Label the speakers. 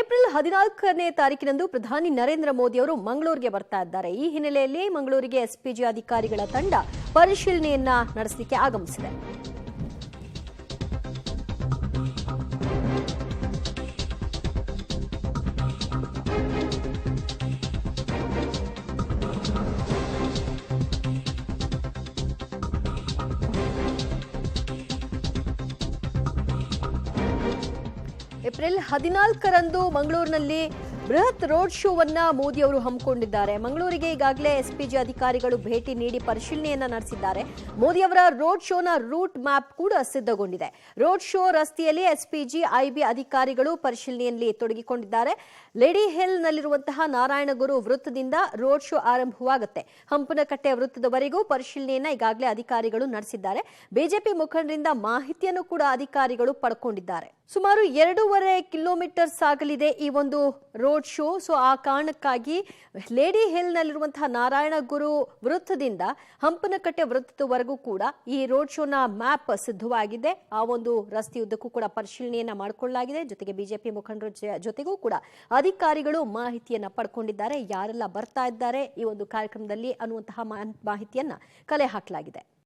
Speaker 1: April 14ನೇ ತಾರೀಕಿನಂದು ಪ್ರಧಾನಿ ನರೇಂದ್ರ ಮೋದಿ ಅವರು ಮಂಗಳೂರಿಗೆ ಬರ್ತಾ ಇದ್ದಾರೆ. ಈ ಹಿನ್ನೆಲೆಯಲ್ಲಿ ಮಂಗಳೂರಿಗೆ ಎಸ್ಪಿಜಿ ಅಧಿಕಾರಿಗಳ ತಂಡ ಪರಿಶೀಲನೆಯನ್ನ ನಡೆಸಲಿಕ್ಕೆ ಆಗಮಿಸಿದೆ. ಏಪ್ರಿಲ್ 14ರಂದು ಮಂಗಳೂರಿನಲ್ಲಿ ಬೃಹತ್ ರೋಡ್ ಶೋವನ್ನ ಮೋದಿ ಅವರು ಹಮ್ಮಿಕೊಂಡಿದ್ದಾರೆ. ಮಂಗಳೂರಿಗೆ ಈಗಾಗಲೇ ಎಸ್ಪಿಜಿ ಅಧಿಕಾರಿಗಳು ಭೇಟಿ ನೀಡಿ ಪರಿಶೀಲನೆಯನ್ನ ನಡೆಸಿದ್ದಾರೆ. ಮೋದಿ ಅವರ ರೋಡ್ ಶೋನ ರೂಟ್ ಮ್ಯಾಪ್ ಕೂಡ ಸಿದ್ಧಗೊಂಡಿದೆ. ರೋಡ್ ಶೋ ರಸ್ತೆಯಲ್ಲಿ ಎಸ್ಪಿಜಿ ಐಬಿ ಅಧಿಕಾರಿಗಳು ಪರಿಶೀಲನೆಯಲ್ಲಿ ತೊಡಗಿಕೊಂಡಿದ್ದಾರೆ. ಲೇಡಿ ಹಿಲ್ ನಲ್ಲಿರುವಂತಹ ನಾರಾಯಣಗುರು ವೃತ್ತದಿಂದ ರೋಡ್ ಶೋ ಆರಂಭವಾಗುತ್ತೆ. ಹಂಪನಕಟ್ಟೆ ವೃತ್ತದವರೆಗೂ ಪರಿಶೀಲನೆಯನ್ನ ಈಗಾಗಲೇ ಅಧಿಕಾರಿಗಳು ನಡೆಸಿದ್ದಾರೆ. ಬಿಜೆಪಿ ಮುಖಂಡರಿಂದ ಮಾಹಿತಿಯನ್ನು ಕೂಡ ಅಧಿಕಾರಿಗಳು ಪಡ್ಕೊಂಡಿದ್ದಾರೆ. ಸುಮಾರು 2.5 ಕಿಲೋಮೀಟರ್ ಸಾಗಲಿದೆ ಈ ಒಂದು ರೋಡ್ ಶೋ. ಸೊ ಆ ಕಾರಣಕ್ಕಾಗಿ ಲೇಡಿ ಹಿಲ್ ನಲ್ಲಿರುವಂತಹ ನಾರಾಯಣಗುರು ವೃತ್ತದಿಂದ ಹಂಪನಕಟ್ಟೆ ವೃತ್ತದವರೆಗೂ ಕೂಡ ಈ ರೋಡ್ ಶೋನ ಮ್ಯಾಪ್ ಸಿದ್ಧವಾಗಿದೆ. ಆ ಒಂದು ರಸ್ತೆಯುದ್ದಕ್ಕೂ ಕೂಡ ಪರಿಶೀಲನೆಯನ್ನ ಮಾಡಿಕೊಳ್ಳಲಾಗಿದೆ. ಜೊತೆಗೆ ಬಿಜೆಪಿ ಮುಖಂಡರ ಜೊತೆಗೂ ಕೂಡ ಅಧಿಕಾರಿಗಳು ಮಾಹಿತಿಯನ್ನ ಪಡ್ಕೊಂಡಿದ್ದಾರೆ. ಯಾರೆಲ್ಲ ಬರ್ತಾ ಇದ್ದಾರೆ ಈ ಒಂದು ಕಾರ್ಯಕ್ರಮದಲ್ಲಿ ಅನ್ನುವಂತಹ ಮಾಹಿತಿಯನ್ನ ಕಲೆ ಹಾಕಲಾಗಿದೆ.